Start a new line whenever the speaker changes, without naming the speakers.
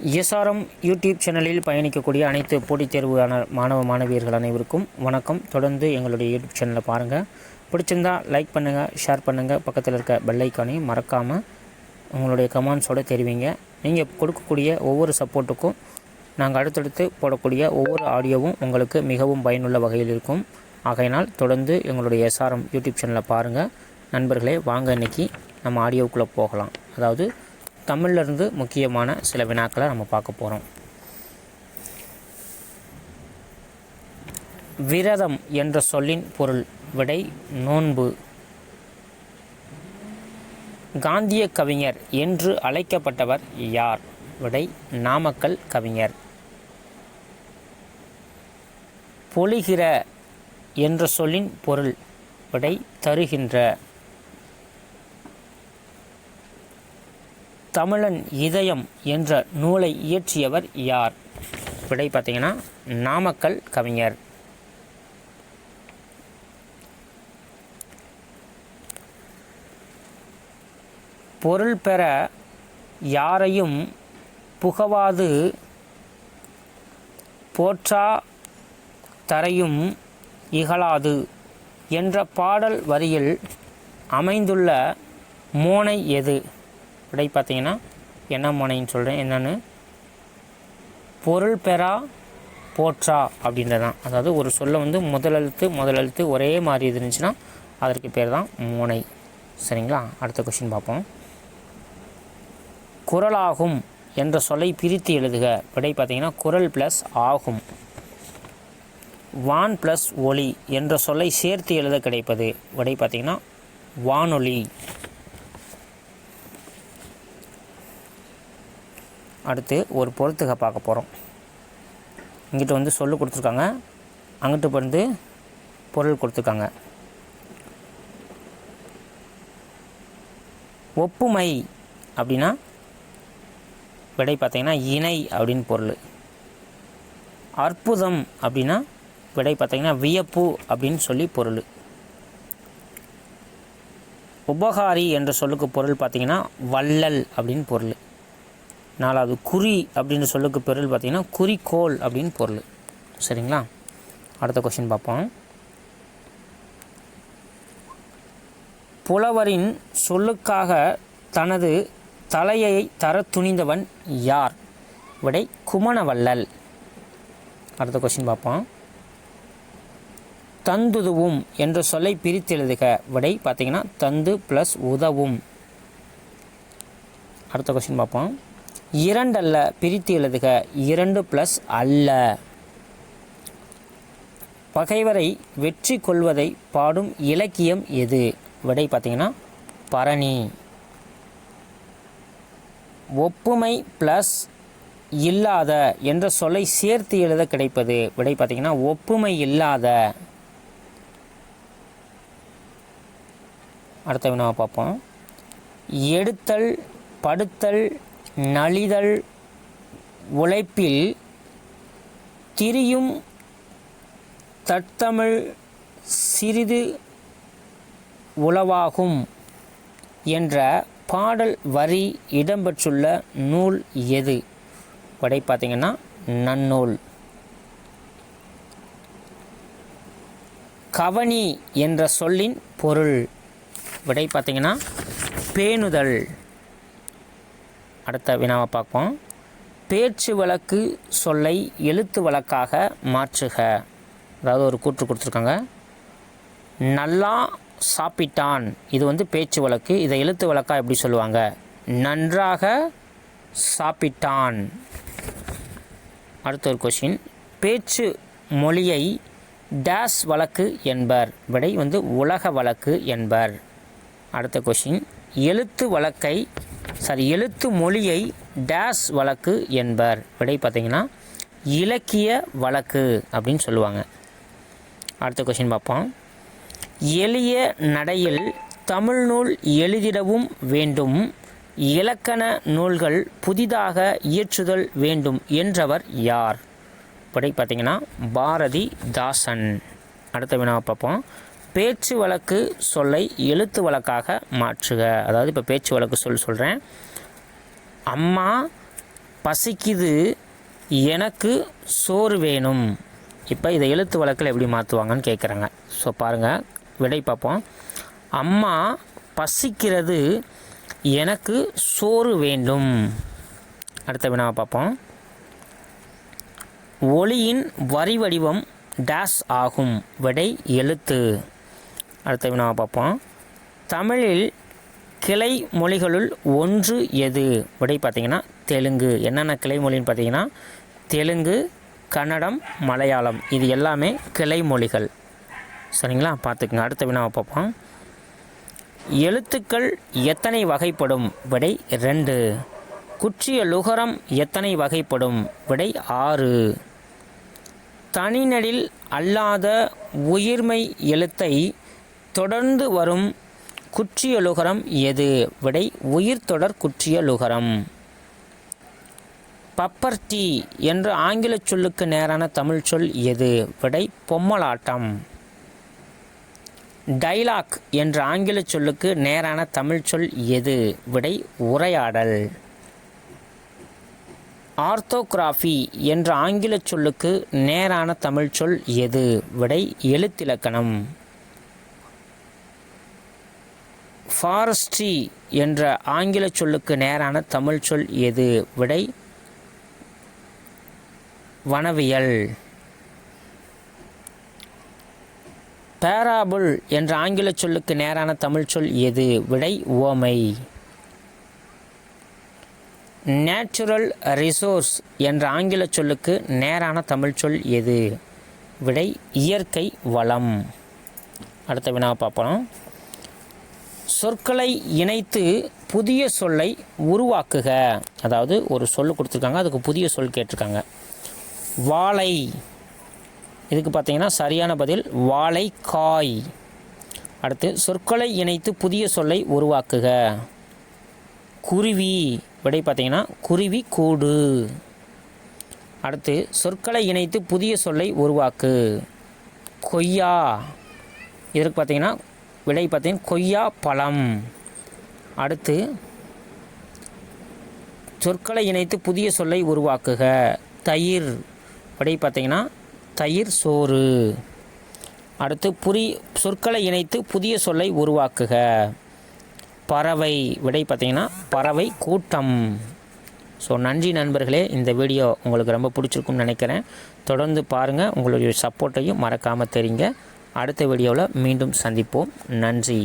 SRM YouTube சேனலில் பயணிக்கக்கூடிய அனைத்து போட்டித் தேர்வான மாணவ மாணவியர்கள் அனைவருக்கும் வணக்கம். தொடர்ந்து எங்களுடைய யூடியூப் சேனலை பாருங்கள். பிடிச்சிருந்தால் லைக் பண்ணுங்கள், ஷேர் பண்ணுங்கள். பக்கத்தில் இருக்க பெல் ஐக்கானையும் மறக்காமல் உங்களுடைய கமெண்ட்ஸோடு தெரிவிங்க. நீங்கள் கொடுக்கக்கூடிய ஒவ்வொரு சப்போர்ட்டுக்கும் நாங்கள் அடுத்தடுத்து போடக்கூடிய ஒவ்வொரு ஆடியோவும் உங்களுக்கு மிகவும் பயனுள்ள வகையில் இருக்கும். ஆகையினால் தொடர்ந்து எங்களுடைய எஸ்ஆர்எம் யூடியூப் சேனலை பாருங்கள். நண்பர்களே, வாங்க இன்றைக்கி நம்ம ஆடியோக்குள்ளே போகலாம். அதாவது தமிழ்லேருந்து முக்கியமான சில வினாக்களை நம்ம பார்க்க போகிறோம். விரதம் என்ற சொல்லின் பொருள். விடை நோன்பு. காந்திய கவிஞர் என்று அழைக்கப்பட்டவர் யார்? விடை நாமக்கல் கவிஞர். பொழிகிற என்ற சொல்லின் பொருள். விடை தருகின்ற. தமிழன் இதயம் என்ற நூலை இயற்றியவர் யார்? விடை பார்த்தீங்கன்னா நாமக்கல் கவிஞர். பொருள் பெற யாரையும் புகவாது போற்றா தரையும் இகழாது என்ற பாடல் வரியில் அமைந்துள்ள மோனை எது? விடை பார்த்தீங்கன்னா என்ன மோனைன்னு சொல்கிறேன். என்னென்னு பொருள் பெறா போற்றா அப்படின்றதான். அதாவது ஒரு சொல்ல முதலெழுத்து ஒரே மாதிரி இருந்துச்சுன்னா அதற்கு பேர் தான் மோனை. சரிங்களா? அடுத்த கொஸ்டின் பார்ப்போம். குரலாகும் என்ற சொல்லை பிரித்து எழுதுக. விடை பார்த்தீங்கன்னா குரல் ப்ளஸ் ஆகும். வான் ப்ளஸ் ஒளி என்ற சொல்லை சேர்த்து எழுத கிடைப்பது. விடை பார்த்தீங்கன்னா வானொலி. அடுத்து ஒரு பொறுத்துக பார்க்க போகிறோம். இங்கிட்ட சொல்லு கொடுத்துருக்காங்க, அங்கிட்டு பொருள் கொடுத்துருக்காங்க. ஒப்புமை அப்படின்னா விடை பார்த்தீங்கன்னா இணை அப்படின்னு பொருள். அற்புதம் அப்படின்னா விடை பார்த்தீங்கன்னா வியப்பு அப்படின்னு சொல்லி பொருள். உபகாரி என்ற சொல்லுக்கு பொருள் பார்த்தீங்கன்னா வள்ளல் அப்படின்னு பொருள். நாலாவது குறி அப்படின்னு சொல்லுக்கு பொருள் பார்த்தீங்கன்னா குறிக்கோள் அப்படின்னு பொருள். சரிங்களா? அடுத்த கொஸ்டின் பார்ப்போம். புலவரின் சொல்லுக்காக தனது தலையை தர துணிந்தவன் யார்? விடை குமணவள்ளல். அடுத்த கொஸ்டின் பார்ப்போம். தந்துதுவும் என்ற சொல்லை பிரித்து எழுதுக. விடை பார்த்தீங்கன்னா தந்து ப்ளஸ் உதவும். அடுத்த கொஸ்டின் பார்ப்போம். இரண்டல்ல பிரித்து எழுதுக. இரண்டு ப்ளஸ் அல்ல. பகைவரை வெற்றி கொள்வதை பாடும் இலக்கியம் எது? விடை பார்த்தீங்கன்னா பரணி. ஒப்புமை ப்ளஸ் இல்லாத என்ற சொல்லை சேர்த்து எழுத கிடைப்பது. விடை பார்த்தீங்கன்னா ஒப்புமை இல்லாத. அடுத்த வினாவை பார்ப்போம். எடுத்தல் படுத்தல் நலிதல் உழைப்பில் திரியும் தத்தமிழ் சிறிது உளவாகும் என்ற பாடல் வரி இடம்பெற்றுள்ள நூல் எது? விடை பார்த்தீங்கன்னா நன்னூல். கவனி என்ற சொல்லின் பொருள். விடை பார்த்தீங்கன்னா பேணுதல். அடுத்த வினாவை பார்ப்போம். பேச்சு வழக்கு சொல்லை எழுத்து வழக்காக மாற்றுக. அதாவது ஒரு கூற்று கொடுத்துருக்காங்க. நல்லா சாப்பிட்டான். இது பேச்சு வழக்கு. இதை எழுத்து வழக்காக எப்படி சொல்லுவாங்க? நன்றாக சாப்பிட்டான். அடுத்த ஒரு கொஸ்டின். பேச்சு மொழியை டேஸ் வழக்கு என்பர். விடை உலக வழக்கு என்பர். அடுத்த கொஸ்டின். எழுத்து மொழியை டேஸ் வழக்கு என்பர். விடை பார்த்தீங்கன்னா இலக்கிய வழக்கு அப்படின்னு சொல்லுவாங்க. அடுத்த கொஸ்டின் பார்ப்போம். எளிய நடையில் தமிழ் நூல் எழுதிடவும் வேண்டும், இலக்கண நூல்கள் புதிதாக இயற்றுதல் வேண்டும் என்றவர் யார்? விடை பார்த்தீங்கன்னா பாரதிதாசன். அடுத்த வினாவை பார்ப்போம். பேச்சு வழக்கு சொல்லை எழுத்து வழக்காக மாற்றுக. அதாவது இப்போ பேச்சு வழக்கு சொல்கிறேன். அம்மா பசிக்குது எனக்கு சோறு வேணும். இப்போ இதை எழுத்து வழக்கில் எப்படி மாற்றுவாங்கன்னு கேட்குறாங்க. ஸோ பாருங்கள், விடை பார்ப்போம். அம்மா பசிக்கிறது எனக்கு சோறு வேண்டும். அடுத்த வினாவை பார்ப்போம். ஒளியின் வரி வடிவம் டேஸ் ஆகும். விடை எழுத்து. அடுத்த வினாவை பார்ப்போம். தமிழில் கிளை மொழிகளுள் ஒன்று எது? விடை பார்த்திங்கன்னா தெலுங்கு. என்னென்ன கிளை மொழின்னு பார்த்தீங்கன்னா தெலுங்கு, கன்னடம், மலையாளம். இது எல்லாமே கிளை மொழிகள். சரிங்களா, பார்த்துக்குங்க. அடுத்த வினாவை பார்ப்போம். எழுத்துக்கள் எத்தனை வகைப்படும்? விடை 2. குற்றிய லுகரம் எத்தனை வகைப்படும்? விடை 6. தனிநெடில் அல்லாத உயிர்மை எழுத்தை தொடர்ந்து வரும் குற்றிய லுகரம் எது? விடை உயிர்த்தொடர் குற்றிய லுகரம். பப்பர்டி என்ற ஆங்கில சொல்லுக்கு நேரான தமிழ் சொல் எது? விடை பொம்மலாட்டம். டைலாக் என்ற ஆங்கில சொல்லுக்கு நேரான தமிழ் சொல் எது? விடை உரையாடல். ஆர்த்தோகிராஃபி என்ற ஆங்கில சொல்லுக்கு நேரான தமிழ் சொல் எது? விடை எழுத்திலக்கணம். ஃபாரஸ்ட்ரி என்ற ஆங்கில சொல்லுக்கு நேரான தமிழ் சொல் எது? விடை வனவியல். பேராபுல் என்ற ஆங்கில சொல்லுக்கு நேரான தமிழ் சொல் எது? விடை உவமை. நேச்சுரல் ரிசோர்ஸ் என்ற ஆங்கில சொல்லுக்கு நேரான தமிழ் சொல் எது? விடை இயற்கை வளம். அடுத்த வினாவை பார்ப்போம். சொற்களை இணைத்து புதிய சொல்லை உருவாக்குக. அதாவது ஒரு சொல் கொடுத்துருக்காங்க, அதுக்கு புதிய சொல் கேட்டிருக்காங்க. வாழை, இதுக்கு பார்த்தீங்கன்னா சரியான பதில் வாழைக்காய். அடுத்து சொற்களை இணைத்து புதிய சொல்லை உருவாக்குக. குருவி, விடை பார்த்தீங்கன்னா குருவி கூடு. அடுத்து சொற்களை இணைத்து புதிய சொல்லை உருவாக்கு. கொய்யா, இதற்கு பார்த்தீங்கன்னா விடை பார்த்தீங்கன்னா கொய்யா பழம். அடுத்து சொற்களை இணைத்து புதிய சொல்லை உருவாக்குக. தயிர், விடை பார்த்தீங்கன்னா தயிர் சோறு. அடுத்து சொற்களை இணைத்து புதிய சொல்லை உருவாக்குக. பறவை, விடை பார்த்தீங்கன்னா பறவை கூட்டம். ஸோ நன்றி நண்பர்களே, இந்த வீடியோ உங்களுக்கு ரொம்ப பிடிச்சிருக்கும்னு நினைக்கிறேன். தொடர்ந்து பாருங்கள், உங்களுடைய சப்போர்ட்டையும் மறக்காமல் தெரியுங்க. அடுத்த வீடியோவில் மீண்டும் சந்திப்போம். நன்றி.